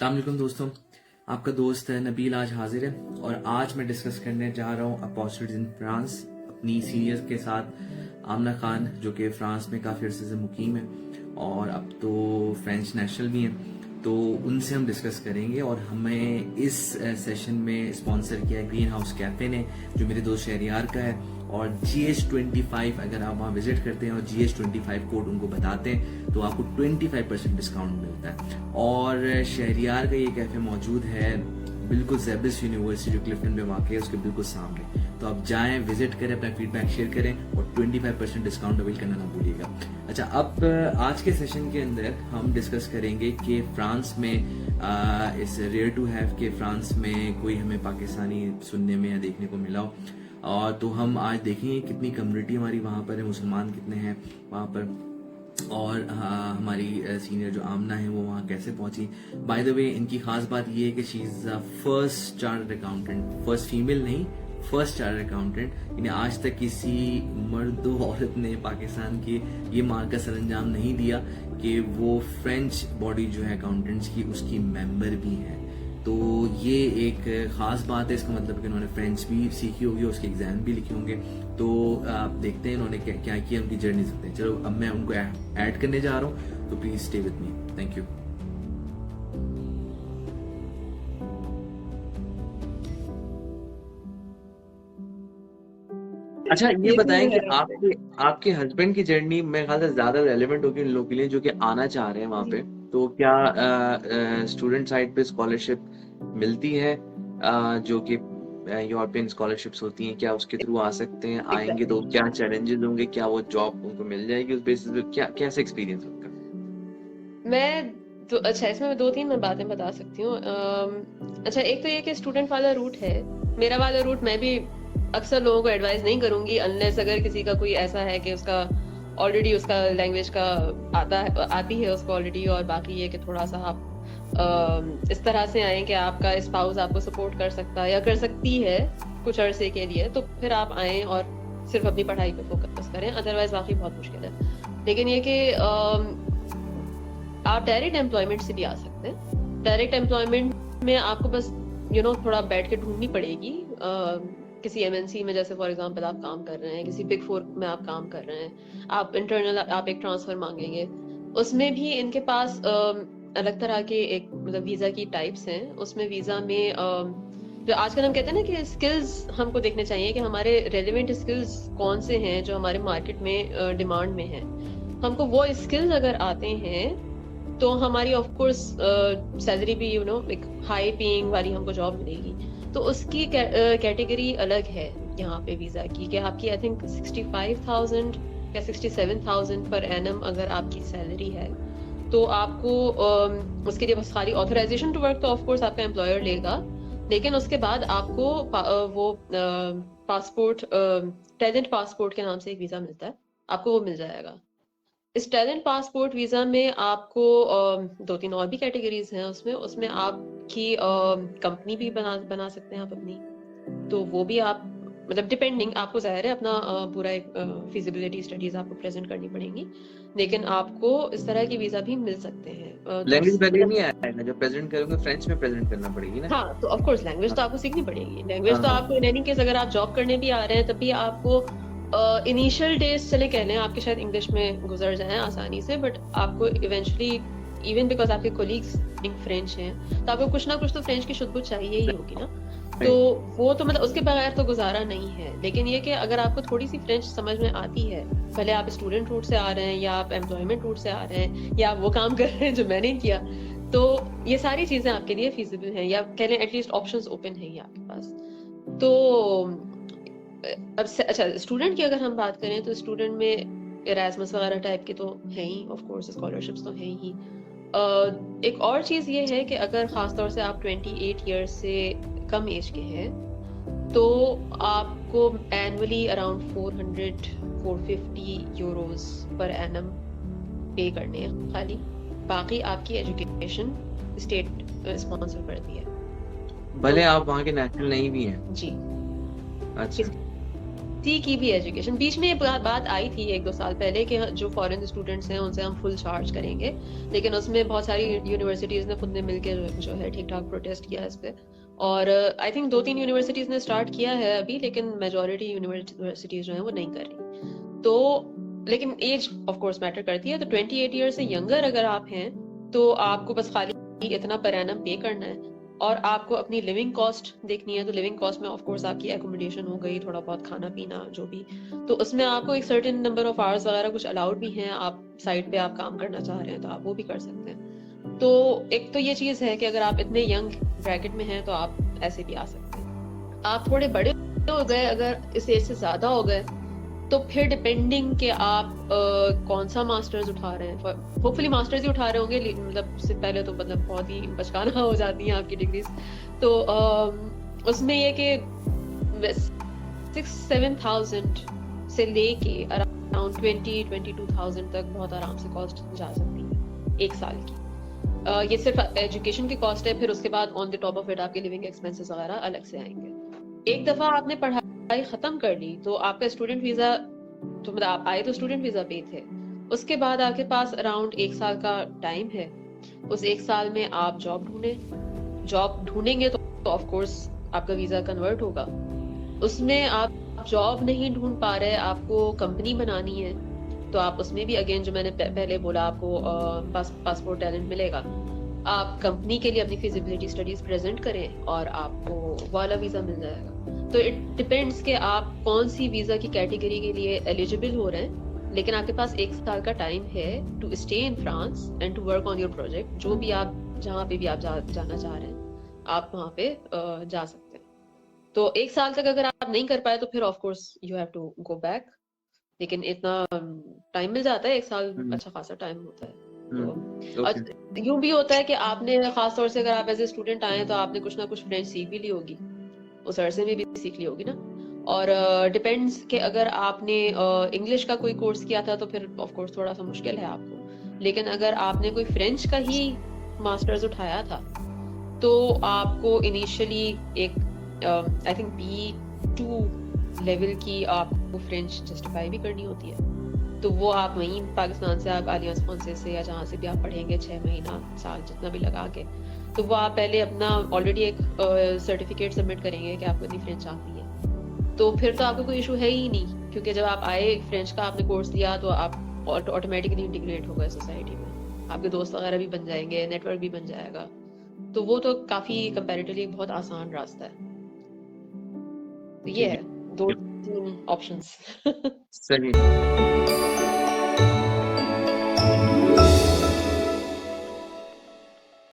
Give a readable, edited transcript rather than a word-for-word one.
अस्सलाम वालेकुम दोस्तों, आपका दोस्त नबील आज हाजिर है और आज मैं डिस्कस करने जा रहा हूँ अपॉर्चुनिटीज इन फ्रांस अपनी सीनियर्स के साथ। आमना खान जो कि फ्रांस में काफ़ी अर्से से मुकीम है और अब तो फ्रेंच नेशनल भी हैं, तो उनसे हम डिस्कस करेंगे। और हमें इस सेशन में स्पॉन्सर किया है ग्रीन हाउस कैफ़े ने, जो मेरे दोस्त शहरियार का है। और GH25 अगर आप वहाँ विजिट करते हैं और GH25 कोड उनको बताते हैं तो आपको 25% डिस्काउंट मिलता है। और शहरियार का ये कैफ़े मौजूद है बिल्कुल जेबिस यूनिवर्सिटी जो क्लिफ्टन में वाक़ है उसके बिल्कुल सामने। तो आप जाएं, विजिट करें, अपना फीडबैक शेयर करें और 25% डिस्काउंट अवेल करना ना भूलिएगा। अच्छा, अब आज के सेशन के अंदर हम डिस्कस करेंगे कि फ्रांस में इस रेयर टू हैव के फ्रांस में कोई हमें पाकिस्तानी सुनने में या देखने को मिला हो। और तो हम आज देखेंगे कितनी कम्युनिटी हमारी वहाँ पर है, मुसलमान कितने हैं वहाँ पर, और हमारी सीनियर जो आमना है वो वहाँ कैसे पहुंची। बाय द वे, इनकी खास बात ये है कि she is first chartered accountant, first female नहीं, फर्स्ट चार्टर्ड अकाउंटेंट। इन्हें आज तक किसी मर्द औरत ने पाकिस्तान की ये मार का सरंजाम नहीं दिया कि वो फ्रेंच बॉडी जो है अकाउंटेंट्स की उसकी मेंबर भी है। तो ये एक खास बात है, इसका मतलब कि उन्होंने फ्रेंच भी सीखी होगी, उसके एग्जाम भी लिखे होंगे। तो आप देखते हैं इन्होंने क्या किया, उनकी जर्नी सकते हैं। चलो अब मैं उनको ऐड करने जा रहा हूँ, तो please stay with me. Thank you. अच्छा, ये बताएं कि आपके हस्बैंड की जर्नी मेरे ख्याल से ज्यादा रेलेवेंट होगी उन लोगों के लिए जो कि आना चाह रहे हैं वहाँ पे। तो क्या स्टूडेंट साइड पे स्कॉलरशिप मिलती है, जो कि यूरोपियन स्कॉलरशिप्स होती हैं, क्या उसके थ्रू आ सकते हैं? आएंगे तो क्या चैलेंजेस होंगे, क्या वो जॉब उनको मिल जाएगी उस बेसिस पे, क्या कैसा एक्सपीरियंस उनका? अच्छा, इसमें मैं 2-3 बातें बता सकती हूँ। अच्छा, एक तो ये कि स्टूडेंट वाला रूट है, मेरा वाला रूट मैं भी अक्सर लोगों को एडवाइस नहीं करूंगी अनलेस अगर किसी का कोई ऐसा है कि उसका ऑलरेडी उसका लैंग्वेज का आती है उसको ऑलरेडी, और बाकी ये कि थोड़ा सा आप इस तरह से आए कि आपका स्पाउस आपको सपोर्ट कर सकता है या कर सकती है कुछ अरसे के लिए, तो फिर आप आए और सिर्फ अपनी पढ़ाई पे फोकस करें, अदरवाइज वाकई बहुत मुश्किल है। लेकिन ये कि आप डायरेक्ट एम्प्लॉयमेंट से भी आ सकते हैं। डायरेक्ट एम्प्लॉयमेंट में आपको बस थोड़ा बैठ के ढूंढनी पड़ेगी। किसी MNC में जैसे फॉर एग्जांपल आप काम कर रहे हैं, किसी बिग 4 में आप काम कर रहे हैं, आप इंटरनल आप एक ट्रांसफर मांगेंगे, उसमें भी इनके पास अलग तरह के एक मतलब वीजा की टाइप्स हैं। उसमें वीजा में जो आजकल हम कहते हैं ना कि स्किल्स हमको देखने चाहिए कि हमारे रेलेवेंट स्किल्स कौन से हैं जो हमारे मार्केट में डिमांड में है। हमको वो स्किल्स अगर आते हैं तो हमारी ऑफ कोर्स सैलरी भी एक हाई पेइंग वाली हमको जॉब मिलेगी। तो उसकी कैटेगरी अलग है यहाँ पे वीजा की, कि आपकी आई थिंक 65,000 या 67,000 पर एनम अगर आपकी सैलरी है तो आपको उसके लिए बस खाली ऑथराइजेशन टू वर्क तो ऑफ कोर्स आपका एम्प्लॉयर लेगा, लेकिन उसके बाद आपको वो पासपोर्ट, टैलेंट पासपोर्ट के नाम से एक वीजा मिलता है, आपको वो मिल जाएगा। इस टैलेंट पासपोर्ट वीजा में आपको 2-3 और भी कैटेगरीज हैं। उसमें आपकी कंपनी भी बना सकते हैं आप अपनी, तो वो भी आप मतलब डिपेंडिंग, आपको जाहिर है अपना पूरा एक फिजिबिलिटी स्टडीज आपको प्रेजेंट करनी पड़ेंगी, लेकिन आपको इस तरह की वीजा भी मिल सकते हैं। लैंग्वेज बैरियर नहीं आएगा जब प्रेजेंट करोगे? फ्रेंच में प्रेजेंट करना पड़ेगी ना? हाँ, तो ऑफ कोर्स लैंग्वेज तो आपको सीखनी पड़ेगी। लैंग्वेज तो आपको इन एनी केस अगर आप जॉब करने भी आ रहे हैं तब भी आपको इनिशियल डेज चले कह लें आपके शायद इंग्लिश में गुजर जाएं आसानी से, बट आपको इवेंचुअली इवन बिकॉज आपके कोलीग्स फ्रेंच हैं तो आपको कुछ ना कुछ तो फ्रेंच की शुद्ध चाहिए ही होगी ना। तो वो तो मतलब उसके बगैर तो गुजारा नहीं है। लेकिन ये कि अगर आपको थोड़ी सी फ्रेंच समझ में आती है, भले आप स्टूडेंट रूट से आ रहे हैं या आप एम्प्लॉयमेंट रूट से आ रहे हैं या आप वो काम कर रहे हैं जो मैंने किया, तो ये सारी चीजें आपके लिए फीजिबल हैं, या कह लें एटलीस्ट ऑप्शंस ओपन है आपके पास। तो अब अच्छा, स्टूडेंट की अगर हम बात करें तो स्टूडेंट में इरास्मस वगैरह टाइप के तो है ही, ऑफ कोर्स स्कॉलरशिप्स तो है ही। एक और चीज़ ये है कि अगर ख़ासतौर से आप 28 ईयर्स से कम एज के हैं तो आपको annually around 400-450 Euros per annum पे करने हैं खाली। बाकी आपकी एजुकेशन स्टेट स्पॉन्सर करती है, भले आप वहाँ के नेशनल नहीं भी हैं। जी। अच्छा, की भी एजुकेशन, बीच में ये बात आई थी 1-2 साल पहले कि जो फॉरेन स्टूडेंट्स हैं उनसे हम फुल चार्ज करेंगे, लेकिन उसमें बहुत सारी यूनिवर्सिटीज ने खुद ने मिलके जो है ठीक ठाक प्रोटेस्ट किया इस पे। और आई थिंक 2-3 यूनिवर्सिटीज ने स्टार्ट किया है अभी, लेकिन मेजोरिटी यूनिवर्सिटीज जो है वो नहीं कर रही। तो लेकिन एज ऑफ कोर्स मैटर करती है। तो 28 ईयर से यंगर अगर आप हैं तो आपको बस खाली इतना पर एनम पे करना है, और आपको अपनी लिविंग कॉस्ट देखनी है। तो लिविंग कॉस्ट में ऑफ कोर्स आपकी एकोमोडेशन हो गई, थोड़ा बहुत खाना पीना जो भी, तो उसमें आपको एक सर्टेन नंबर ऑफ आवर्स वगैरह कुछ अलाउड भी हैं। आप साइड पे आप काम करना चाह रहे हैं तो आप वो भी कर सकते हैं। तो एक तो ये चीज है कि अगर आप इतने यंग ब्रैकेट में हैं तो आप ऐसे भी आ सकते हैं। आप थोड़े बड़े हो गए, अगर इस एज से ज्यादा हो गए, तो फिर डिपेंडिंग कि आप कौन सा मास्टर्स उठा रहे हैं, होपफुली मास्टर्स ही उठा रहे होंगे, मतलब उससे पहले तो मतलब बहुत ही बचकाना हो जाती हैं आपकी डिग्रीज। तो उसमें ये कि 6-7,000 से लेके अराउंड 20-22,000 तक बहुत आराम से कॉस्ट जा सकती है एक साल की। ये सिर्फ एजुकेशन की कॉस्ट है, फिर उसके बाद on the top of it आपके लिविंग एक्सपेंसेस वगैरह अलग से आएंगे। एक दफा आपने पढ़ाई खत्म कर ली तो आपका स्टूडेंट वीजा, तो मतलब आप आए तो स्टूडेंट वीजा पे थे, उसके बाद आपके पास अराउंड 1 साल का टाइम है। उस 1 साल में आप जॉब ढूंढेंगे तो ऑफ कोर्स आपका वीजा कन्वर्ट होगा। उसमें आप जॉब नहीं ढूंढ पा रहे, आपको कंपनी बनानी है, तो आप उसमें भी अगेन जो मैंने पहले बोला, आपको पासपोर्ट टैलेंट मिलेगा। आप कंपनी के लिए अपनी फिजिबिलिटी स्टडीज प्रेजेंट करें और आपको वाला वीजा मिल जाएगा। तो इट डिपेंड्स कि आप कौन सी वीजा की कैटेगरी के लिए एलिजिबल हो रहे हैं, लेकिन आपके पास 1 साल का टाइम है to stay in France and to work on your project. जो भी आप जहाँ पे भी आप जाना चाह रहे हैं आप वहाँ पे जा सकते हैं। तो 1 साल तक अगर आप नहीं कर पाए तो फिर of course you have to go back, लेकिन इतना टाइम मिल जाता है। 1 साल अच्छा खासा टाइम होता है। तो यूं भी होता है कि आपने खास तौर से अगर आप एज ए स्टूडेंट आए तो आपने कुछ ना कुछ फ्रेंच सीख भी ली होगी, उस अरसे में भी सीख ली होगी ना। और डिपेंड्स कि अगर आपने इंग्लिश का कोई कोर्स किया था तो फिर ऑफ कोर्स थोड़ा सा मुश्किल है आपको, लेकिन अगर आपने कोई फ्रेंच का ही मास्टर्स उठाया था तो आपको इनिशियली एक आई थिंक B2 लेवल की आपको फ्रेंच जस्टिफाई भी करनी होती है। तो वो आप वहीं पाकिस्तान से आप आलियांस फ्रांसेस से या जहाँ से भी आप पढ़ेंगे 6 महीना साल जितना भी लगा के, तो वो आप पहले अपना ऑलरेडी एक सर्टिफिकेट सबमिट करेंगे कि आपको इतनी फ्रेंच आती है। तो फिर तो आपको कोई इशू है ही नहीं, क्योंकि जब आप आए फ्रेंच का आपने कोर्स लिया तो आप ऑटोमेटिकली इंटीग्रेट हो गए सोसाइटी में, आपके दोस्त वगैरह भी बन जाएंगे, नेटवर्क भी बन जाएगा। तो वो तो काफी कंपैरेटिवली बहुत आसान रास्ता है। तो ये है 2-3 ऑप्शंस। सही।